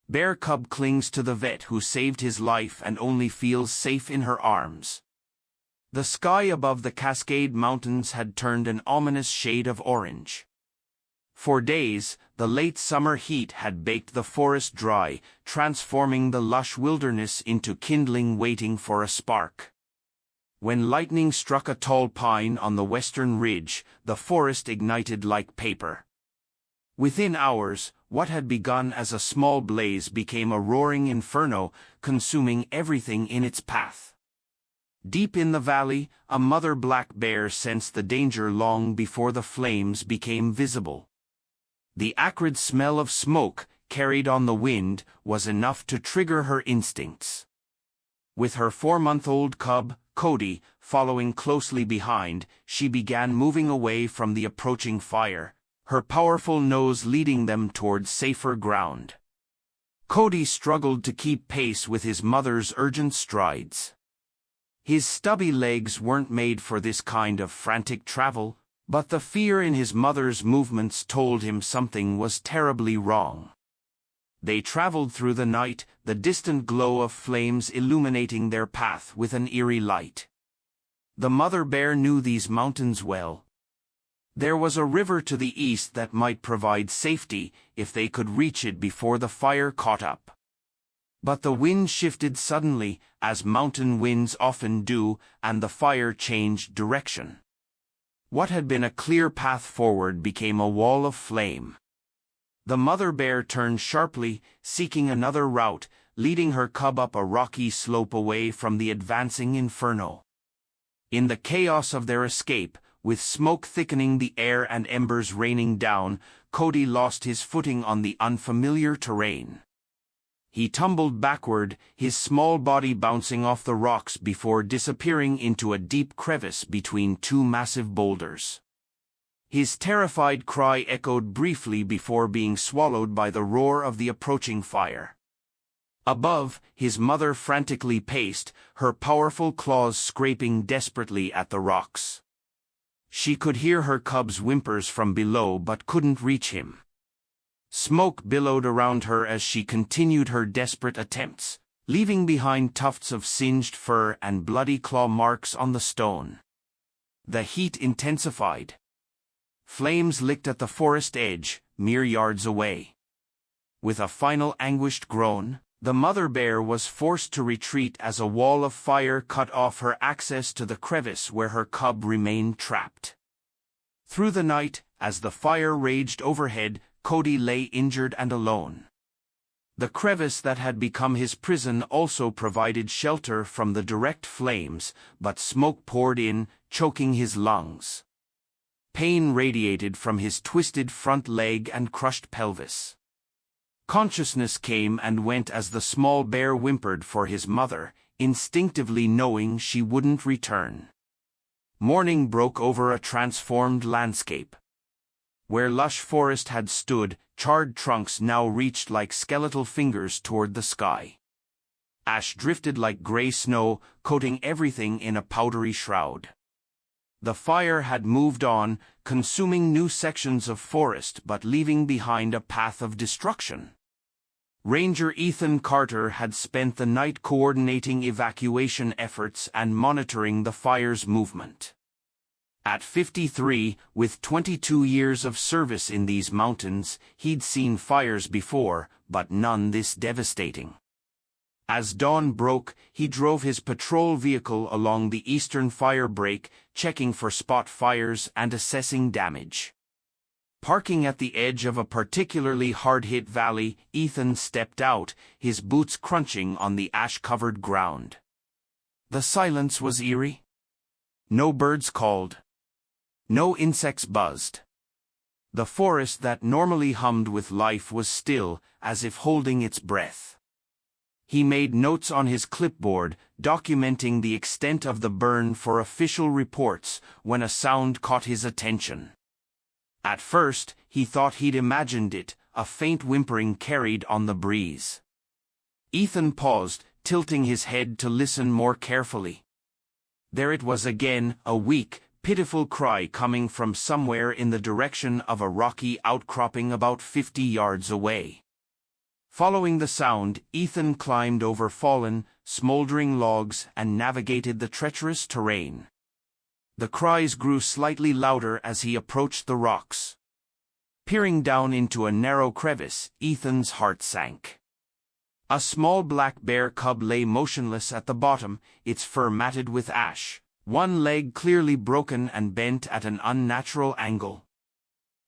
Bear cub clings to the vet who saved his life and only feels safe in her arms. The sky above the Cascade Mountains had turned an ominous shade of orange. For days, the late summer heat had baked the forest dry, transforming the lush wilderness into kindling waiting for a spark. When lightning struck a tall pine on the western ridge, the forest ignited like paper. Within hours, what had begun as a small blaze became a roaring inferno, consuming everything in its path. Deep in the valley, a mother black bear sensed the danger long before the flames became visible. The acrid smell of smoke, carried on the wind, was enough to trigger her instincts. With her 4-month-old cub, Cody, following closely behind, she began moving away from the approaching fire, her powerful nose leading them toward safer ground. Cody struggled to keep pace with his mother's urgent strides. His stubby legs weren't made for this kind of frantic travel, but the fear in his mother's movements told him something was terribly wrong. They traveled through the night, the distant glow of flames illuminating their path with an eerie light. The mother bear knew these mountains well. There was a river to the east that might provide safety if they could reach it before the fire caught up. But the wind shifted suddenly, as mountain winds often do, and the fire changed direction. What had been a clear path forward became a wall of flame. The mother bear turned sharply, seeking another route, leading her cub up a rocky slope away from the advancing inferno. In the chaos of their escape, with smoke thickening the air and embers raining down, Cody lost his footing on the unfamiliar terrain. He tumbled backward, his small body bouncing off the rocks before disappearing into a deep crevice between two massive boulders. His terrified cry echoed briefly before being swallowed by the roar of the approaching fire. Above, his mother frantically paced, her powerful claws scraping desperately at the rocks. She could hear her cub's whimpers from below but couldn't reach him. Smoke billowed around her as she continued her desperate attempts, leaving behind tufts of singed fur and bloody claw marks on the stone. The heat intensified. Flames licked at the forest edge, mere yards away. With a final anguished groan, the mother bear was forced to retreat as a wall of fire cut off her access to the crevice where her cub remained trapped. Through the night, as the fire raged overhead, Cody lay injured and alone. The crevice that had become his prison also provided shelter from the direct flames, but smoke poured in, choking his lungs. Pain radiated from his twisted front leg and crushed pelvis. Consciousness came and went as the small bear whimpered for his mother, instinctively knowing she wouldn't return. Morning broke over a transformed landscape. Where lush forest had stood, charred trunks now reached like skeletal fingers toward the sky. Ash drifted like gray snow, coating everything in a powdery shroud. The fire had moved on, consuming new sections of forest but leaving behind a path of destruction. Ranger Ethan Carter had spent the night coordinating evacuation efforts and monitoring the fire's movement. At 53, with 22 years of service in these mountains, he'd seen fires before, but none this devastating. As dawn broke, he drove his patrol vehicle along the eastern fire break, checking for spot fires and assessing damage. Parking at the edge of a particularly hard-hit valley, Ethan stepped out, his boots crunching on the ash-covered ground. The silence was eerie. No birds called. No insects buzzed. The forest that normally hummed with life was still, as if holding its breath. He made notes on his clipboard, documenting the extent of the burn for official reports, when a sound caught his attention. At first, he thought he'd imagined it, a faint whimpering carried on the breeze. Ethan paused, tilting his head to listen more carefully. There it was again, a weak, pitiful cry coming from somewhere in the direction of a rocky outcropping about 50 yards away. Following the sound, Ethan climbed over fallen, smoldering logs and navigated the treacherous terrain. The cries grew slightly louder as he approached the rocks. Peering down into a narrow crevice, Ethan's heart sank. A small black bear cub lay motionless at the bottom, its fur matted with ash, one leg clearly broken and bent at an unnatural angle.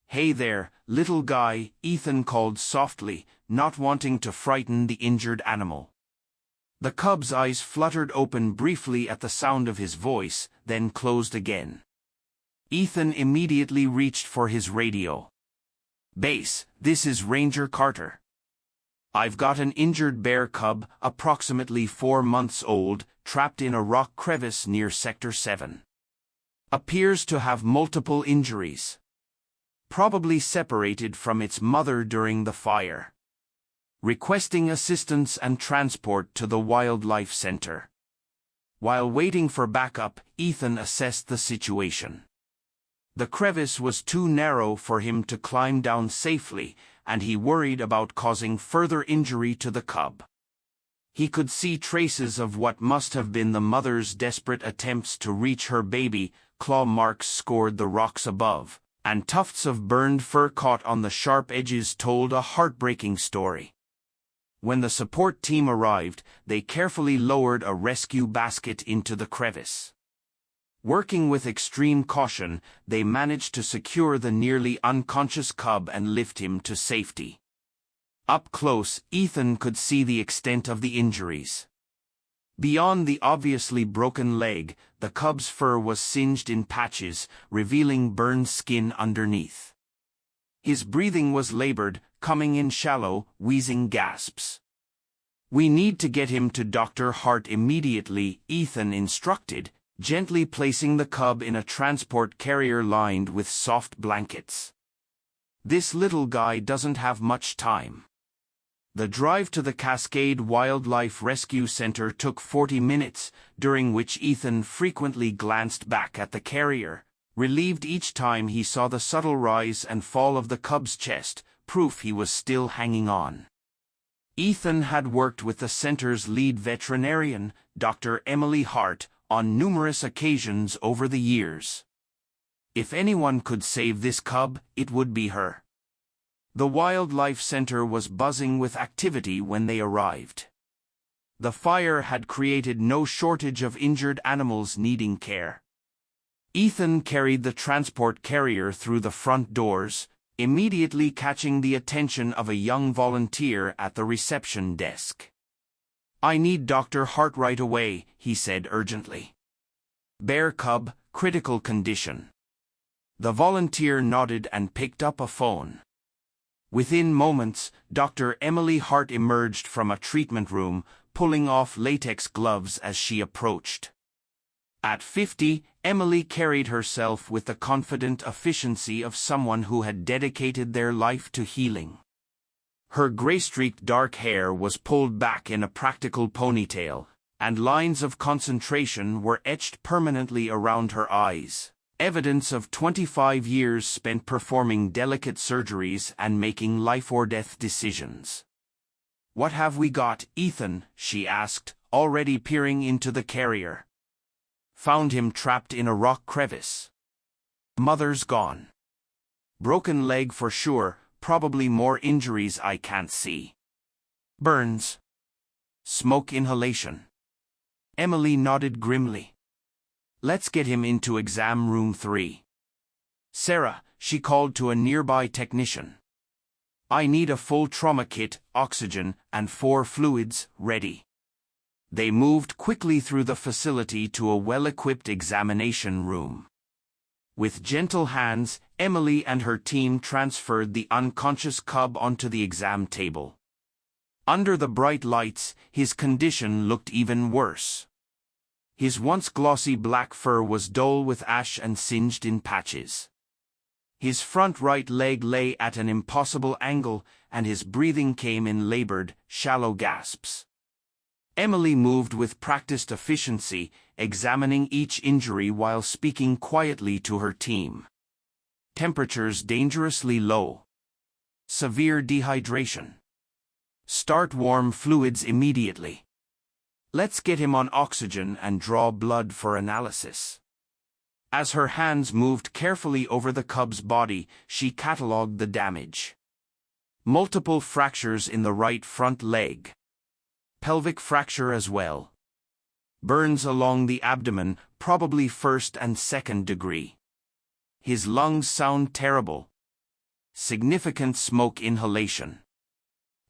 "Hey there, little guy," Ethan called softly, not wanting to frighten the injured animal. The cub's eyes fluttered open briefly at the sound of his voice, then closed again. Ethan immediately reached for his radio. "Base, this is Ranger Carter. I've got an injured bear cub, approximately 4 months old, trapped in a rock crevice near Sector 7. Appears to have multiple injuries. Probably separated from its mother during the fire. Requesting assistance and transport to the Wildlife Center." While waiting for backup, Ethan assessed the situation. The crevice was too narrow for him to climb down safely, and he worried about causing further injury to the cub. He could see traces of what must have been the mother's desperate attempts to reach her baby. Claw marks scored the rocks above, and tufts of burned fur caught on the sharp edges told a heartbreaking story. When the support team arrived, they carefully lowered a rescue basket into the crevice. Working with extreme caution, they managed to secure the nearly unconscious cub and lift him to safety. Up close, Ethan could see the extent of the injuries. Beyond the obviously broken leg, the cub's fur was singed in patches, revealing burned skin underneath. His breathing was labored, coming in shallow, wheezing gasps. "We need to get him to Dr. Hart immediately," Ethan instructed, gently placing the cub in a transport carrier lined with soft blankets. "This little guy doesn't have much time." The drive to the Cascade Wildlife Rescue Center took 40 minutes, during which Ethan frequently glanced back at the carrier, relieved each time he saw the subtle rise and fall of the cub's chest, proof he was still hanging on. Ethan had worked with the center's lead veterinarian, Dr. Emily Hart, on numerous occasions over the years. If anyone could save this cub, it would be her. The Wildlife Center was buzzing with activity when they arrived. The fire had created no shortage of injured animals needing care. Ethan carried the transport carrier through the front doors, immediately catching the attention of a young volunteer at the reception desk. "I need Dr. Hart right away," he said urgently. "Bear cub, critical condition." The volunteer nodded and picked up a phone. Within moments, Dr. Emily Hart emerged from a treatment room, pulling off latex gloves as she approached. At 50, Emily carried herself with the confident efficiency of someone who had dedicated their life to healing. Her gray-streaked dark hair was pulled back in a practical ponytail, and lines of concentration were etched permanently around her eyes, evidence of 25 years spent performing delicate surgeries and making life-or-death decisions. "What have we got, Ethan?" she asked, already peering into the carrier. "Found him trapped in a rock crevice. Mother's gone. Broken leg for sure, probably more injuries I can't see. Burns. Smoke inhalation." Emily nodded grimly. "Let's get him into exam room 3. Sarah," she called to a nearby technician. "I need a full trauma kit, oxygen, and 4 fluids, ready." They moved quickly through the facility to a well-equipped examination room. With gentle hands, Emily and her team transferred the unconscious cub onto the exam table. Under the bright lights, his condition looked even worse. His once glossy black fur was dull with ash and singed in patches. His front right leg lay at an impossible angle, and his breathing came in labored, shallow gasps. Emily moved with practiced efficiency, examining each injury while speaking quietly to her team. Temperatures dangerously low. Severe dehydration. Start warm fluids immediately. Let's get him on oxygen and draw blood for analysis. As her hands moved carefully over the cub's body, she catalogued the damage. Multiple fractures in the right front leg. Pelvic fracture as well. Burns along the abdomen, probably first and second degree. His lungs sound terrible. Significant smoke inhalation.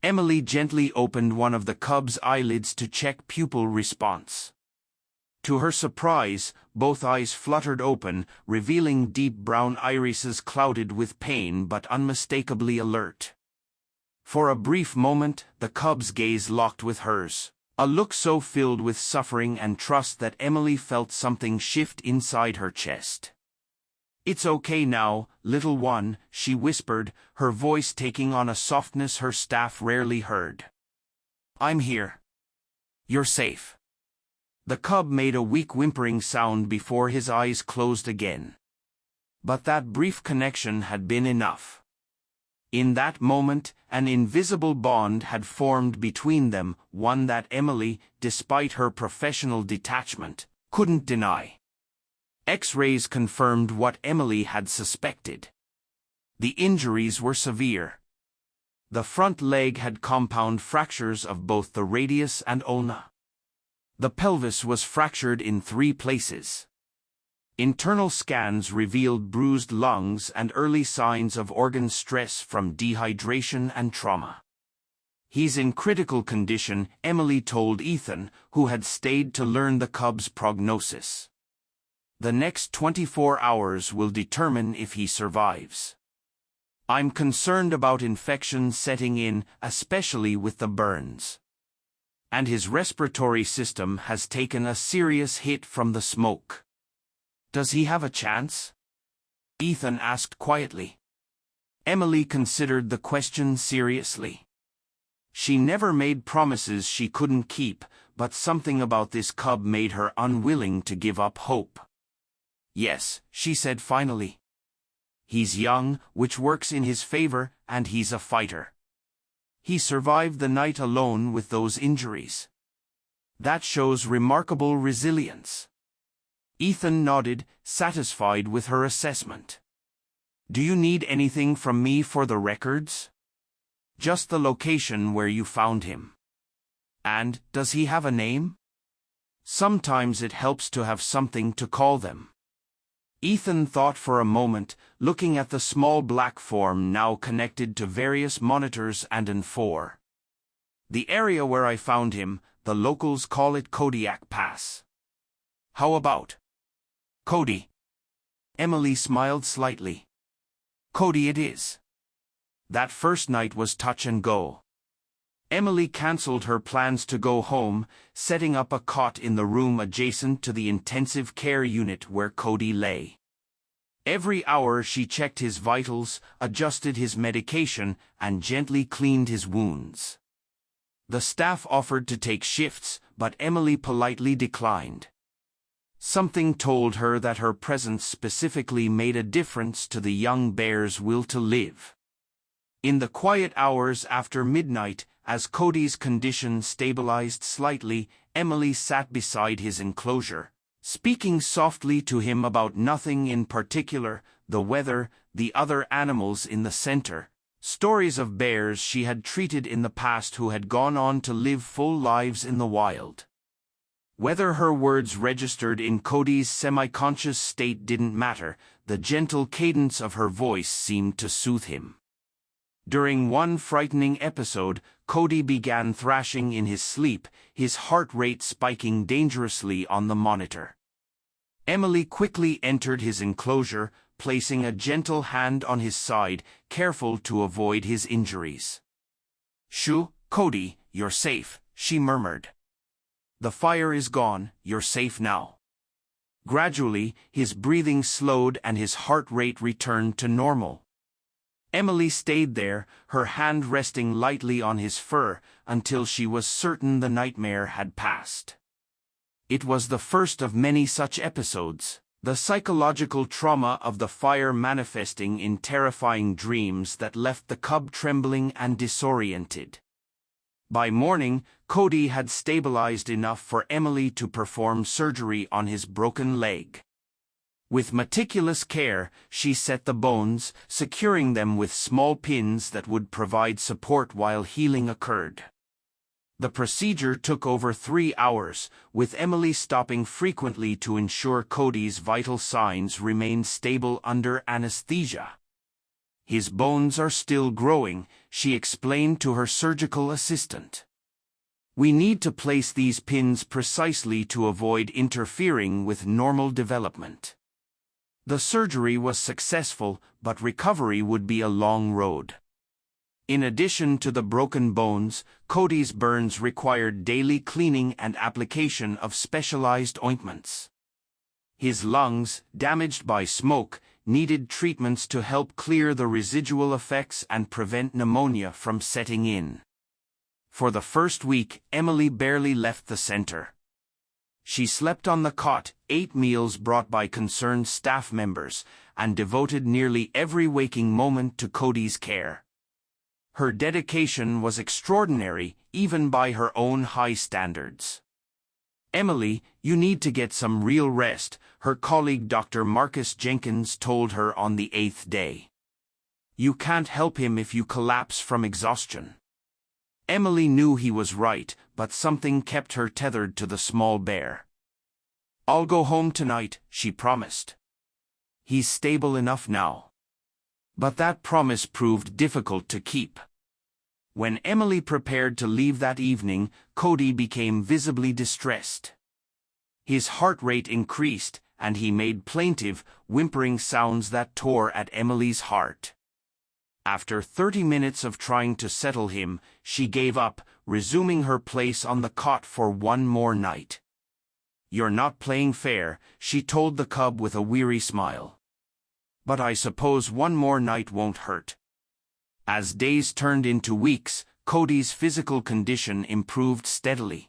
Emily gently opened one of the cub's eyelids to check pupil response. To her surprise, both eyes fluttered open, revealing deep brown irises clouded with pain but unmistakably alert. For a brief moment, the cub's gaze locked with hers, a look so filled with suffering and trust that Emily felt something shift inside her chest. "It's okay now, little one," she whispered, her voice taking on a softness her staff rarely heard. "I'm here. You're safe." The cub made a weak whimpering sound before his eyes closed again. But that brief connection had been enough. In that moment, an invisible bond had formed between them, one that Emily, despite her professional detachment, couldn't deny. X-rays confirmed what Emily had suspected. The injuries were severe. The front leg had compound fractures of both the radius and ulna. The pelvis was fractured in 3 places. Internal scans revealed bruised lungs and early signs of organ stress from dehydration and trauma. "He's in critical condition," Emily told Ethan, who had stayed to learn the cub's prognosis. "The next 24 hours will determine if he survives. I'm concerned about infection setting in, especially with the burns. And his respiratory system has taken a serious hit from the smoke." "Does he have a chance?" Ethan asked quietly. Emily considered the question seriously. She never made promises she couldn't keep, but something about this cub made her unwilling to give up hope. "Yes," she said finally. "He's young, which works in his favor, and he's a fighter. He survived the night alone with those injuries. That shows remarkable resilience." Ethan nodded, satisfied with her assessment. "Do you need anything from me for the records?" "Just the location where you found him." "And, does he have a name?" "Sometimes it helps to have something to call them." Ethan thought for a moment, looking at the small black form now connected to various monitors and an 4. "The area where I found him, the locals call it Kodiak Pass. How about Cody?" Emily smiled slightly. "Cody it is." That first night was touch and go. Emily cancelled her plans to go home, setting up a cot in the room adjacent to the intensive care unit where Cody lay. Every hour she checked his vitals, adjusted his medication, and gently cleaned his wounds. The staff offered to take shifts, but Emily politely declined. Something told her that her presence specifically made a difference to the young bear's will to live. In the quiet hours after midnight, as Cody's condition stabilized slightly, Emily sat beside his enclosure, speaking softly to him about nothing in particular, the weather, the other animals in the center, stories of bears she had treated in the past who had gone on to live full lives in the wild. Whether her words registered in Cody's semi-conscious state didn't matter, the gentle cadence of her voice seemed to soothe him. During one frightening episode, Cody began thrashing in his sleep, his heart rate spiking dangerously on the monitor. Emily quickly entered his enclosure, placing a gentle hand on his side, careful to avoid his injuries. "Shoo, Cody, you're safe," she murmured. "The fire is gone, you're safe now." Gradually, his breathing slowed and his heart rate returned to normal. Emily stayed there, her hand resting lightly on his fur, until she was certain the nightmare had passed. It was the first of many such episodes, the psychological trauma of the fire manifesting in terrifying dreams that left the cub trembling and disoriented. By morning, Cody had stabilized enough for Emily to perform surgery on his broken leg. With meticulous care, she set the bones, securing them with small pins that would provide support while healing occurred. The procedure took over 3 hours, with Emily stopping frequently to ensure Cody's vital signs remained stable under anesthesia. "His bones are still growing," she explained to her surgical assistant. "We need to place these pins precisely to avoid interfering with normal development." The surgery was successful, but recovery would be a long road. In addition to the broken bones, Cody's burns required daily cleaning and application of specialized ointments. His lungs, damaged by smoke, needed treatments to help clear the residual effects and prevent pneumonia from setting in. For the first week, Emily barely left the center. She slept on the cot, ate meals brought by concerned staff members, and devoted nearly every waking moment to Cody's care. Her dedication was extraordinary, even by her own high standards. "Emily, you need to get some real rest," her colleague Dr. Marcus Jenkins told her on the 8th day. "You can't help him if you collapse from exhaustion." Emily knew he was right, but something kept her tethered to the small bear. "I'll go home tonight," she promised. "He's stable enough now." But that promise proved difficult to keep. When Emily prepared to leave that evening, Cody became visibly distressed. His heart rate increased, and he made plaintive, whimpering sounds that tore at Emily's heart. After 30 minutes of trying to settle him, she gave up, resuming her place on the cot for one more night. "You're not playing fair," she told the cub with a weary smile. "But I suppose one more night won't hurt." As days turned into weeks, Cody's physical condition improved steadily.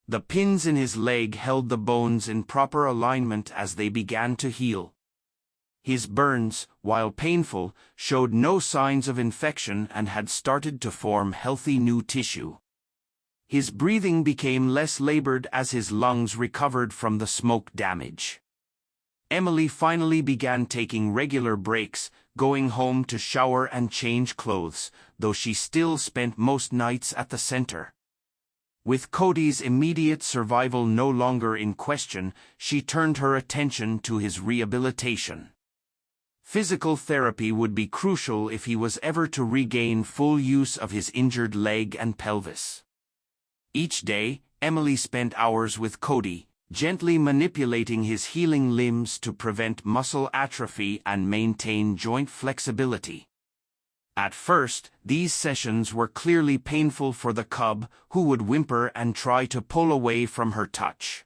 The pins in his leg held the bones in proper alignment as they began to heal. His burns, while painful, showed no signs of infection and had started to form healthy new tissue. His breathing became less labored as his lungs recovered from the smoke damage. Emily finally began taking regular breaks, going home to shower and change clothes, though she still spent most nights at the center. With Cody's immediate survival no longer in question, she turned her attention to his rehabilitation. Physical therapy would be crucial if he was ever to regain full use of his injured leg and pelvis. Each day, Emily spent hours with Cody, gently manipulating his healing limbs to prevent muscle atrophy and maintain joint flexibility. At first, these sessions were clearly painful for the cub, who would whimper and try to pull away from her touch.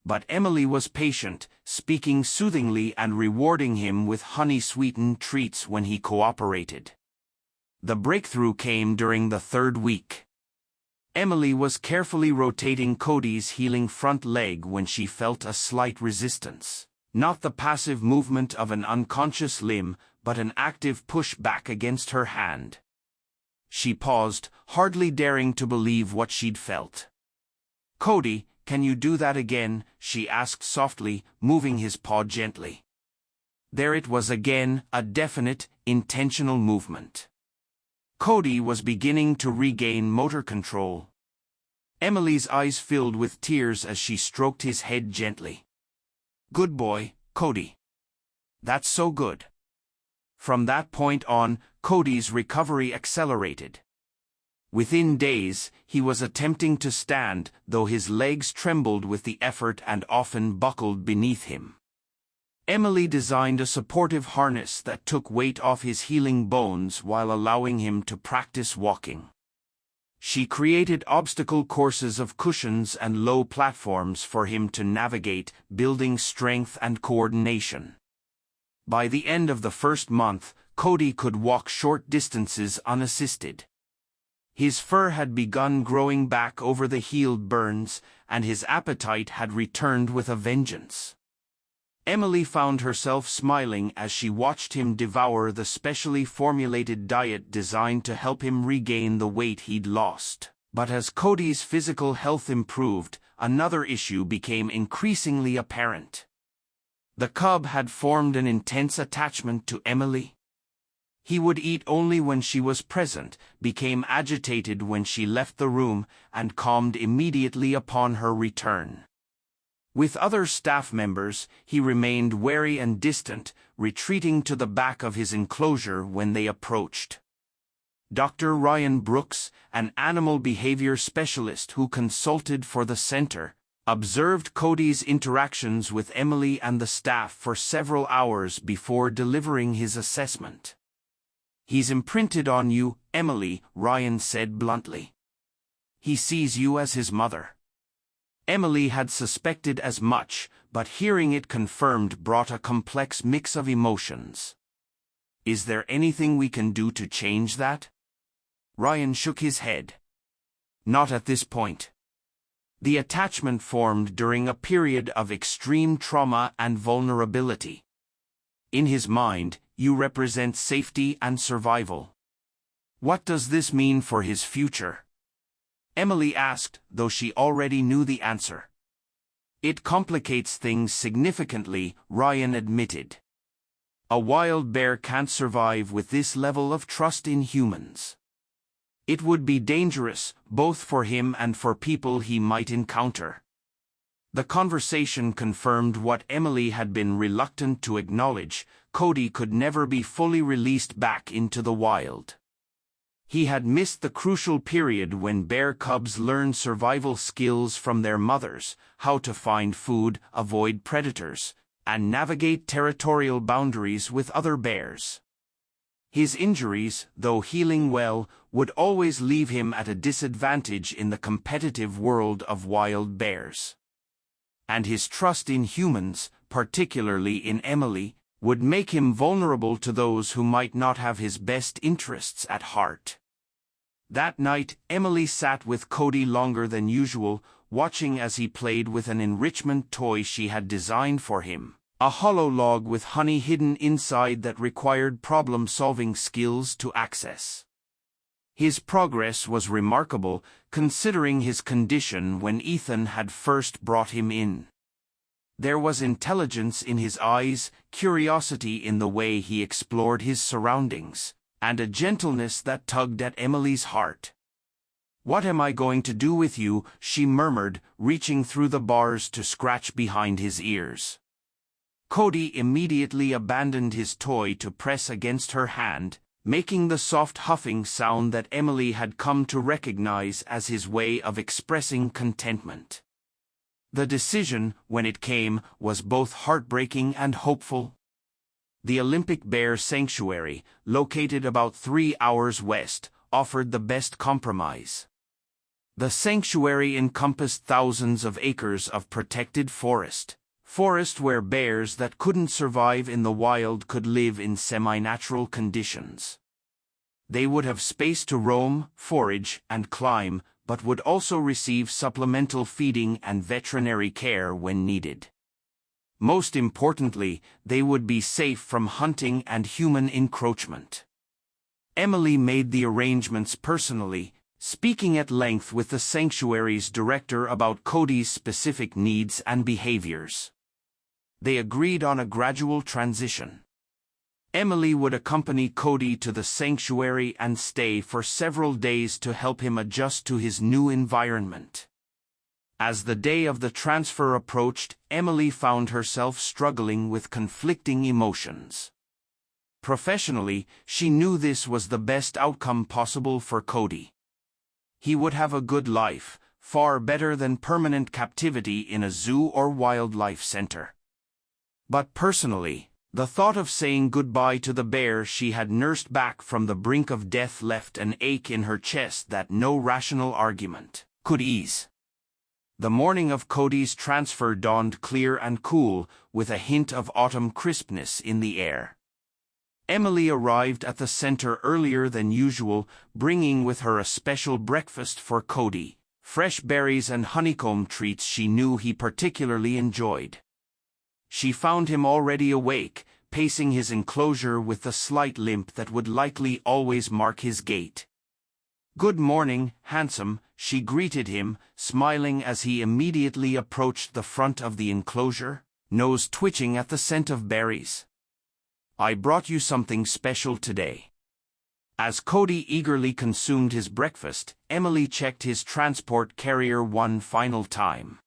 But Emily was patient, speaking soothingly and rewarding him with honey-sweetened treats when he cooperated. The breakthrough came during the 3rd week. Emily was carefully rotating Cody's healing front leg when she felt a slight resistance. Not the passive movement of an unconscious limb, but an active push back against her hand. She paused, hardly daring to believe what she'd felt. "Cody, can you do that again?" she asked softly, moving his paw gently. There it was again, a definite, intentional movement. Cody was beginning to regain motor control. Emily's eyes filled with tears as she stroked his head gently. "Good boy, Cody. That's so good." From that point on, Cody's recovery accelerated. Within days, he was attempting to stand, though his legs trembled with the effort and often buckled beneath him. Emily designed a supportive harness that took weight off his healing bones while allowing him to practice walking. She created obstacle courses of cushions and low platforms for him to navigate, building strength and coordination. By the end of the first month, Cody could walk short distances unassisted. His fur had begun growing back over the healed burns, and his appetite had returned with a vengeance. Emily found herself smiling as she watched him devour the specially formulated diet designed to help him regain the weight he'd lost. But as Cody's physical health improved, another issue became increasingly apparent. The cub had formed an intense attachment to Emily. He would eat only when she was present, became agitated when she left the room, and calmed immediately upon her return. With other staff members, he remained wary and distant, retreating to the back of his enclosure when they approached. Dr. Ryan Brooks, an animal behavior specialist who consulted for the center, observed Cody's interactions with Emily and the staff for several hours before delivering his assessment. "He's imprinted on you, Emily," Ryan said bluntly. "He sees you as his mother." Emily had suspected as much, but hearing it confirmed brought a complex mix of emotions. "Is there anything we can do to change that?" Ryan shook his head. "Not at this point. The attachment formed during a period of extreme trauma and vulnerability. In his mind, you represent safety and survival. What does this mean for his future?" Emily asked, though she already knew the answer. "It complicates things significantly," Ryan admitted. "A wild bear can't survive with this level of trust in humans. It would be dangerous, both for him and for people he might encounter." The conversation confirmed what Emily had been reluctant to acknowledge: Cody could never be fully released back into the wild. He had missed the crucial period when bear cubs learn survival skills from their mothers, how to find food, avoid predators, and navigate territorial boundaries with other bears. His injuries, though healing well, would always leave him at a disadvantage in the competitive world of wild bears. And his trust in humans, particularly in Emily, would make him vulnerable to those who might not have his best interests at heart. That night, Emily sat with Cody longer than usual, watching as he played with an enrichment toy she had designed for him, a hollow log with honey hidden inside that required problem-solving skills to access. His progress was remarkable, considering his condition when Ethan had first brought him in. There was intelligence in his eyes, curiosity in the way he explored his surroundings, and a gentleness that tugged at Emily's heart. "What am I going to do with you?" she murmured, reaching through the bars to scratch behind his ears. Cody immediately abandoned his toy to press against her hand, making the soft huffing sound that Emily had come to recognize as his way of expressing contentment. The decision, when it came, was both heartbreaking and hopeful. The Olympic Bear Sanctuary, located about 3 hours west, offered the best compromise. The sanctuary encompassed thousands of acres of protected forest where bears that couldn't survive in the wild could live in semi-natural conditions. They would have space to roam, forage, and climb, but would also receive supplemental feeding and veterinary care when needed. Most importantly, they would be safe from hunting and human encroachment. Emily made the arrangements personally, speaking at length with the sanctuary's director about Cody's specific needs and behaviors. They agreed on a gradual transition. Emily would accompany Cody to the sanctuary and stay for several days to help him adjust to his new environment. As the day of the transfer approached, Emily found herself struggling with conflicting emotions. Professionally, she knew this was the best outcome possible for Cody. He would have a good life, far better than permanent captivity in a zoo or wildlife center. But personally, the thought of saying goodbye to the bear she had nursed back from the brink of death left an ache in her chest that no rational argument could ease. The morning of Cody's transfer dawned clear and cool, with a hint of autumn crispness in the air. Emily arrived at the center earlier than usual, bringing with her a special breakfast for Cody, fresh berries and honeycomb treats she knew he particularly enjoyed. She found him already awake, pacing his enclosure with the slight limp that would likely always mark his gait. "Good morning, handsome," she greeted him, smiling as he immediately approached the front of the enclosure, nose twitching at the scent of berries. "I brought you something special today." As Cody eagerly consumed his breakfast, Emily checked his transport carrier one final time.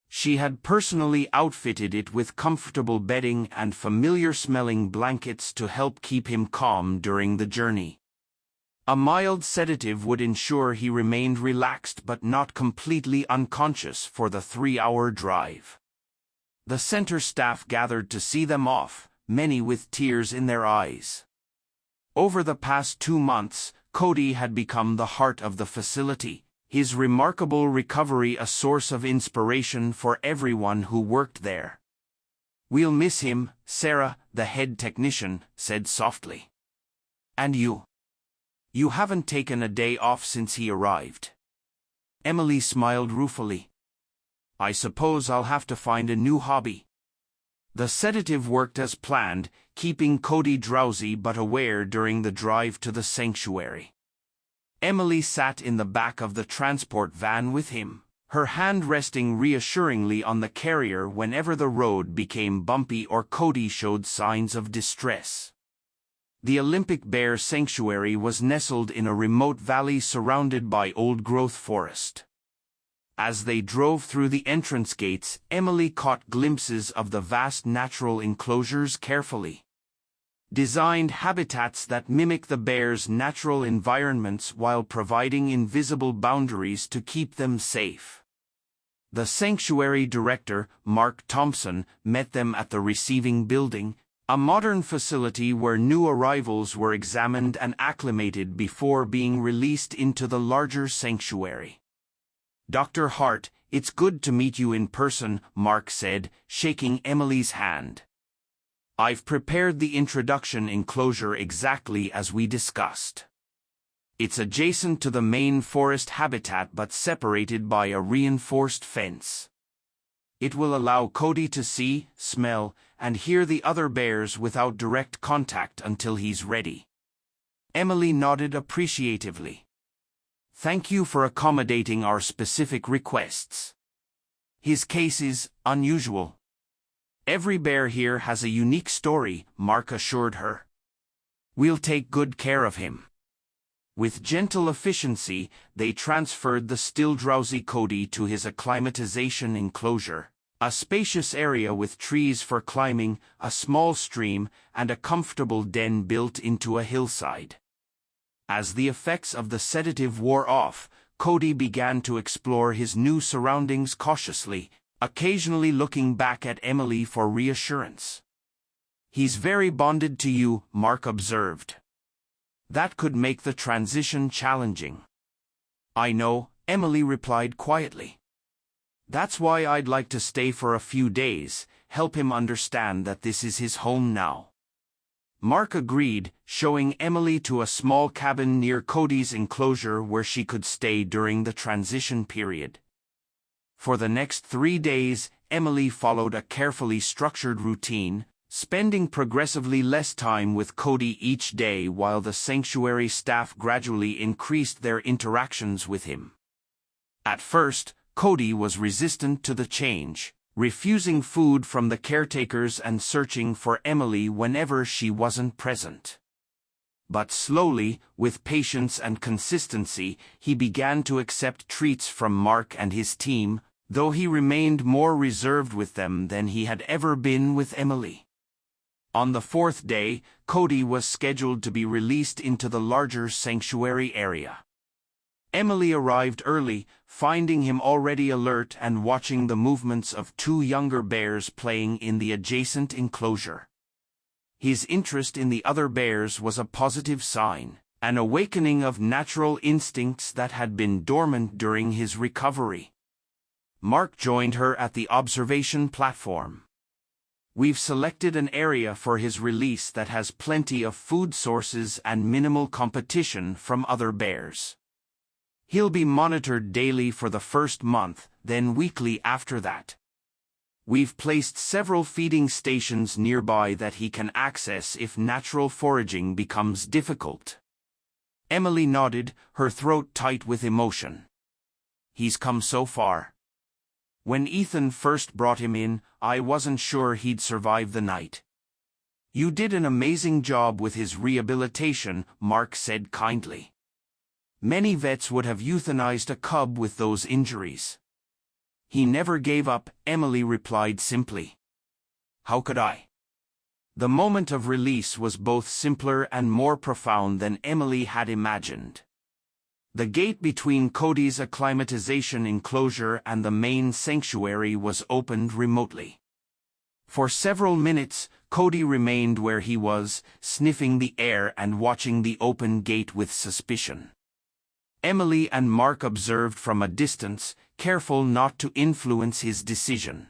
She had personally outfitted it with comfortable bedding and familiar-smelling blankets to help keep him calm during the journey. A mild sedative would ensure he remained relaxed but not completely unconscious for the 3-hour drive. The center staff gathered to see them off, many with tears in their eyes. Over the past 2 months, Cody had become the heart of the facility, his remarkable recovery a source of inspiration for everyone who worked there. "We'll miss him," Sarah, the head technician, said softly. "And you? You haven't taken a day off since he arrived." Emily smiled ruefully. "I suppose I'll have to find a new hobby." The sedative worked as planned, keeping Cody drowsy but aware during the drive to the sanctuary. Emily sat in the back of the transport van with him, her hand resting reassuringly on the carrier whenever the road became bumpy or Cody showed signs of distress. The Olympic Bear Sanctuary was nestled in a remote valley surrounded by old-growth forest. As they drove through the entrance gates, Emily caught glimpses of the vast natural enclosures carefully designed habitats that mimic the bears' natural environments while providing invisible boundaries to keep them safe. The sanctuary director, Mark Thompson, met them at the receiving building, a modern facility where new arrivals were examined and acclimated before being released into the larger sanctuary. "Dr. Hart, it's good to meet you in person," Mark said, shaking Emily's hand. "I've prepared the introduction enclosure exactly as we discussed. It's adjacent to the main forest habitat but separated by a reinforced fence. It will allow Cody to see, smell, and hear the other bears without direct contact until he's ready." Emily nodded appreciatively. "Thank you for accommodating our specific requests. His case is unusual. Every bear here has a unique story," Mark assured her. "We'll take good care of him." With gentle efficiency, they transferred the still drowsy Cody to his acclimatization enclosure, a spacious area with trees for climbing, a small stream, and a comfortable den built into a hillside. As the effects of the sedative wore off, Cody began to explore his new surroundings cautiously, occasionally looking back at Emily for reassurance. "He's very bonded to you," Mark observed. "That could make the transition challenging." "I know," Emily replied quietly. "That's why I'd like to stay for a few days, help him understand that this is his home now." Mark agreed, showing Emily to a small cabin near Cody's enclosure where she could stay during the transition period. For the next 3 days, Emily followed a carefully structured routine, spending progressively less time with Cody each day while the sanctuary staff gradually increased their interactions with him. At first, Cody was resistant to the change, refusing food from the caretakers and searching for Emily whenever she wasn't present. But slowly, with patience and consistency, he began to accept treats from Mark and his team, though he remained more reserved with them than he had ever been with Emily. On the 4th day, Cody was scheduled to be released into the larger sanctuary area. Emily arrived early, finding him already alert and watching the movements of 2 younger bears playing in the adjacent enclosure. His interest in the other bears was a positive sign, an awakening of natural instincts that had been dormant during his recovery. Mark joined her at the observation platform. "We've selected an area for his release that has plenty of food sources and minimal competition from other bears. He'll be monitored daily for the first month, then weekly after that. We've placed several feeding stations nearby that he can access if natural foraging becomes difficult. Emily nodded, her throat tight with emotion. He's come so far. When Ethan first brought him in, I wasn't sure he'd survive the night. You did an amazing job with his rehabilitation, Mark said kindly. Many vets would have euthanized a cub with those injuries. He never gave up, Emily replied simply. How could I? The moment of release was both simpler and more profound than Emily had imagined. The gate between Cody's acclimatization enclosure and the main sanctuary was opened remotely. For several minutes, Cody remained where he was, sniffing the air and watching the open gate with suspicion. Emily and Mark observed from a distance, careful not to influence his decision.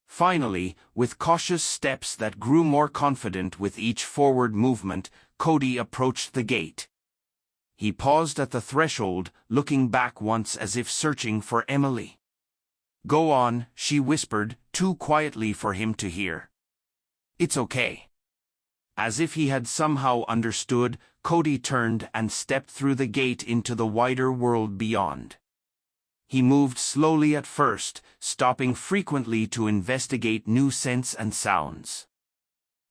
Finally, with cautious steps that grew more confident with each forward movement, Cody approached the gate. He paused at the threshold, looking back once as if searching for Emily. Go on, she whispered, too quietly for him to hear. It's okay. As if he had somehow understood, Cody turned and stepped through the gate into the wider world beyond. He moved slowly at first, stopping frequently to investigate new scents and sounds.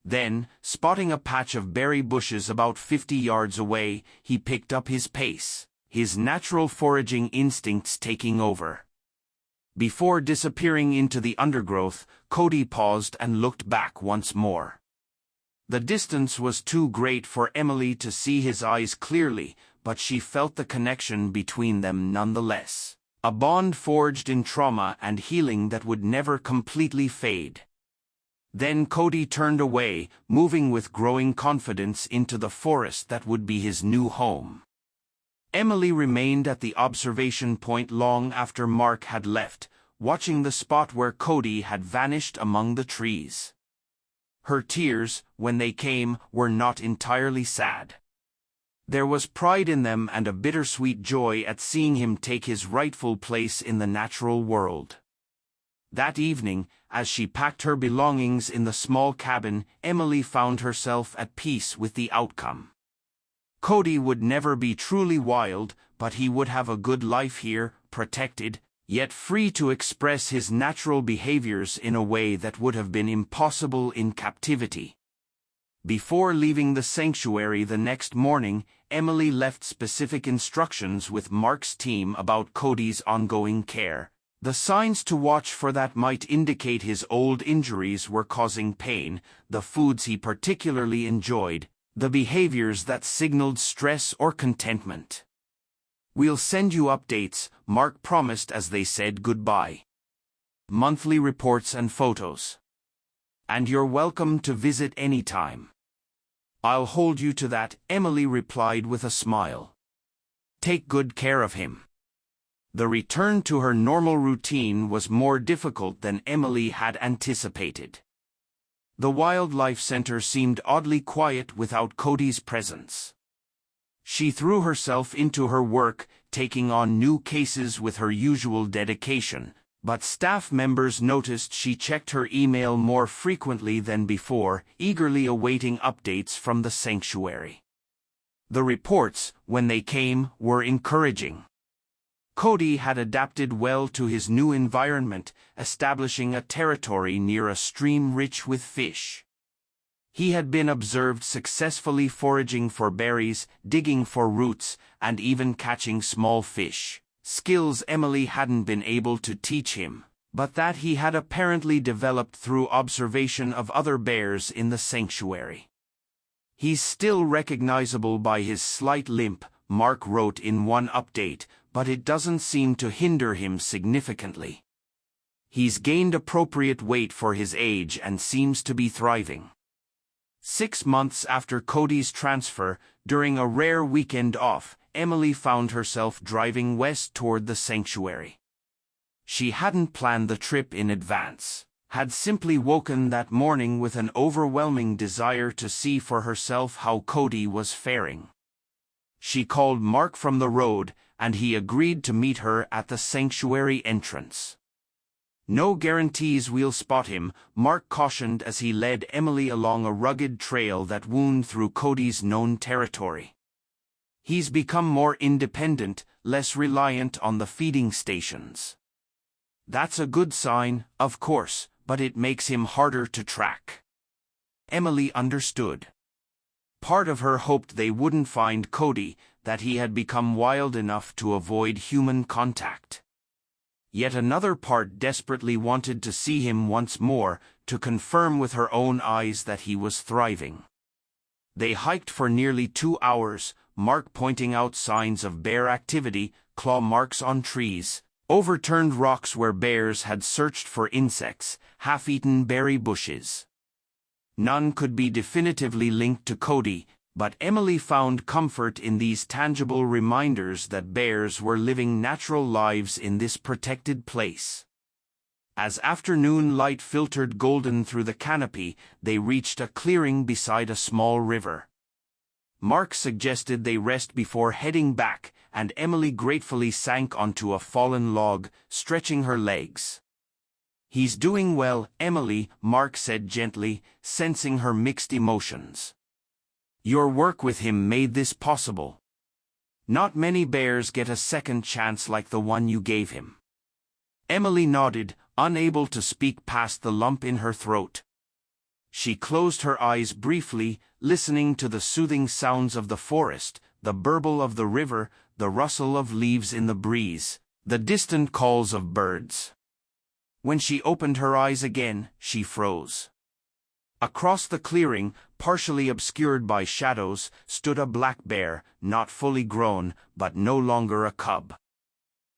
Then, spotting a patch of berry bushes about 50 yards away, he picked up his pace, his natural foraging instincts taking over. Before disappearing into the undergrowth, Cody paused and looked back once more. The distance was too great for Emily to see his eyes clearly, but she felt the connection between them nonetheless. A bond forged in trauma and healing that would never completely fade. Then Cody turned away, moving with growing confidence into the forest that would be his new home. Emily remained at the observation point long after Mark had left, watching the spot where Cody had vanished among the trees. Her tears, when they came, were not entirely sad. There was pride in them and a bittersweet joy at seeing him take his rightful place in the natural world. That evening, as she packed her belongings in the small cabin, Emily found herself at peace with the outcome. Cody would never be truly wild, but he would have a good life here, protected, yet free to express his natural behaviors in a way that would have been impossible in captivity. Before leaving the sanctuary the next morning, Emily left specific instructions with Mark's team about Cody's ongoing care. The signs to watch for that might indicate his old injuries were causing pain, the foods he particularly enjoyed, the behaviors that signaled stress or contentment. We'll send you updates, Mark promised as they said goodbye. Monthly reports and photos. And you're welcome to visit anytime. I'll hold you to that, Emily replied with a smile. Take good care of him. The return to her normal routine was more difficult than Emily had anticipated. The wildlife center seemed oddly quiet without Cody's presence. She threw herself into her work, taking on new cases with her usual dedication, but staff members noticed she checked her email more frequently than before, eagerly awaiting updates from the sanctuary. The reports, when they came, were encouraging. Cody had adapted well to his new environment, establishing a territory near a stream rich with fish. He had been observed successfully foraging for berries, digging for roots, and even catching small fish, skills Emily hadn't been able to teach him, but that he had apparently developed through observation of other bears in the sanctuary. He's still recognizable by his slight limp, Mark wrote in one update, but it doesn't seem to hinder him significantly. He's gained appropriate weight for his age and seems to be thriving. 6 months after Cody's transfer, during a rare weekend off, Emily found herself driving west toward the sanctuary. She hadn't planned the trip in advance, had simply woken that morning with an overwhelming desire to see for herself how Cody was faring. She called Mark from the road, and he agreed to meet her at the sanctuary entrance. No guarantees we'll spot him, Mark cautioned as he led Emily along a rugged trail that wound through Cody's known territory. He's become more independent, less reliant on the feeding stations. That's a good sign, of course, but it makes him harder to track. Emily understood. Part of her hoped they wouldn't find Cody, that he had become wild enough to avoid human contact. Yet another part desperately wanted to see him once more, to confirm with her own eyes that he was thriving. They hiked for nearly 2 hours, Mark pointing out signs of bear activity, claw marks on trees, overturned rocks where bears had searched for insects, half-eaten berry bushes. None could be definitively linked to Cody, but Emily found comfort in these tangible reminders that bears were living natural lives in this protected place. As afternoon light filtered golden through the canopy, they reached a clearing beside a small river. Mark suggested they rest before heading back, and Emily gratefully sank onto a fallen log, stretching her legs. "He's doing well, Emily," Mark said gently, sensing her mixed emotions. "Your work with him made this possible. Not many bears get a second chance like the one you gave him." Emily nodded, unable to speak past the lump in her throat. She closed her eyes briefly, listening to the soothing sounds of the forest, the burble of the river, the rustle of leaves in the breeze, the distant calls of birds. When she opened her eyes again, she froze. Across the clearing, partially obscured by shadows, stood a black bear, not fully grown, but no longer a cub.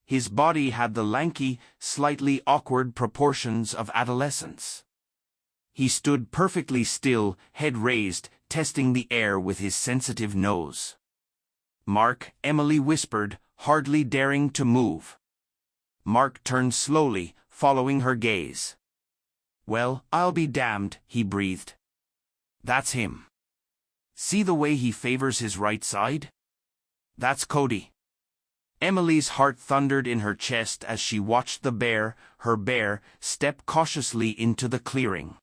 His body had the lanky, slightly awkward proportions of adolescence. He stood perfectly still, head raised, testing the air with his sensitive nose. "Mark," Emily whispered, hardly daring to move. Mark turned slowly, following her gaze. "Well, I'll be damned," he breathed. "That's him. See the way he favors his right side? That's Cody." Emily's heart thundered in her chest as she watched the bear, her bear, step cautiously into the clearing.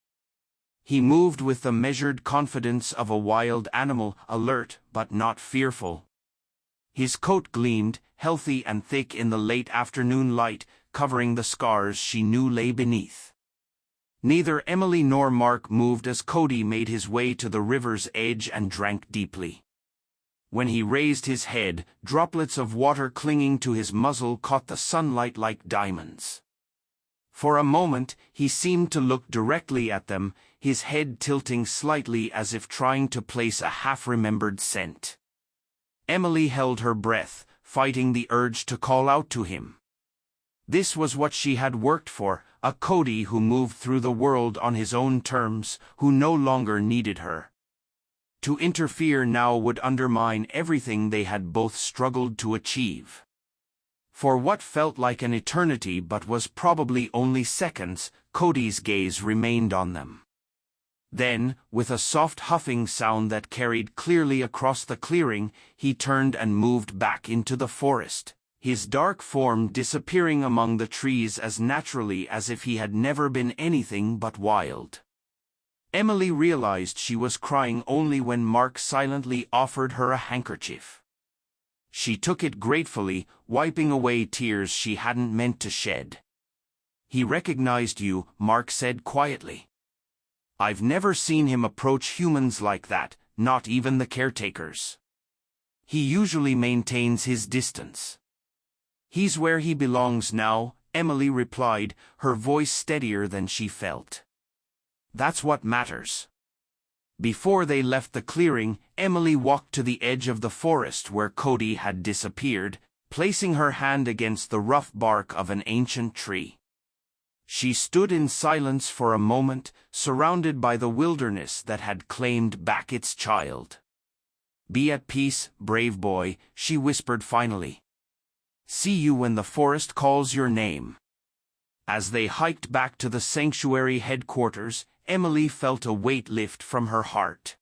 He moved with the measured confidence of a wild animal, alert but not fearful. His coat gleamed, healthy and thick in the late afternoon light, covering the scars she knew lay beneath. Neither Emily nor Mark moved as Cody made his way to the river's edge and drank deeply. When he raised his head, droplets of water clinging to his muzzle caught the sunlight like diamonds. For a moment, he seemed to look directly at them, his head tilting slightly as if trying to place a half-remembered scent. Emily held her breath, fighting the urge to call out to him. This was what she had worked for, a Cody who moved through the world on his own terms, who no longer needed her. To interfere now would undermine everything they had both struggled to achieve. For what felt like an eternity but was probably only seconds, Cody's gaze remained on them. Then, with a soft huffing sound that carried clearly across the clearing, he turned and moved back into the forest, his dark form disappearing among the trees as naturally as if he had never been anything but wild. Emily realized she was crying only when Mark silently offered her a handkerchief. She took it gratefully, wiping away tears she hadn't meant to shed. "He recognized you," Mark said quietly. "I've never seen him approach humans like that, not even the caretakers. He usually maintains his distance." "He's where he belongs now," Emily replied, her voice steadier than she felt. "That's what matters." Before they left the clearing, Emily walked to the edge of the forest where Cody had disappeared, placing her hand against the rough bark of an ancient tree. She stood in silence for a moment, surrounded by the wilderness that had claimed back its child. "Be at peace, brave boy," she whispered finally. "See you when the forest calls your name." As they hiked back to the sanctuary headquarters, Emily felt a weight lift from her heart.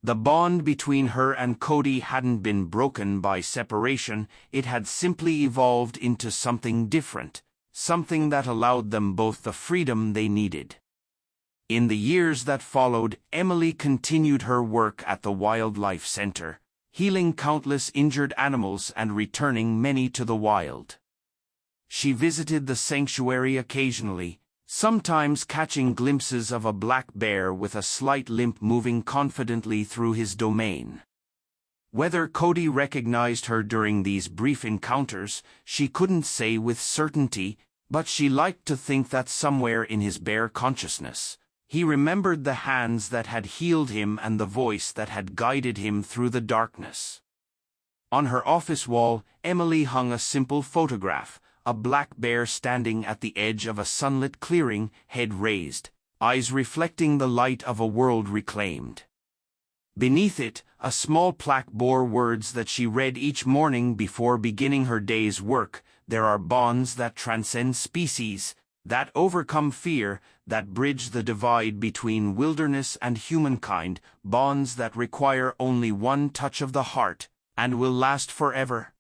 The bond between her and Cody hadn't been broken by separation, it had simply evolved into something different, something that allowed them both the freedom they needed. In the years that followed, Emily continued her work at the Wildlife Center, healing countless injured animals and returning many to the wild. She visited the sanctuary occasionally, sometimes catching glimpses of a black bear with a slight limp moving confidently through his domain. Whether Cody recognized her during these brief encounters, she couldn't say with certainty, but she liked to think that somewhere in his bear consciousness, he remembered the hands that had healed him and the voice that had guided him through the darkness. On her office wall, Emily hung a simple photograph, a black bear standing at the edge of a sunlit clearing, head raised, eyes reflecting the light of a world reclaimed. Beneath it, a small plaque bore words that she read each morning before beginning her day's work: "There are bonds that transcend species, that overcome fear, that bridge the divide between wilderness and humankind, bonds that require only one touch of the heart, and will last forever."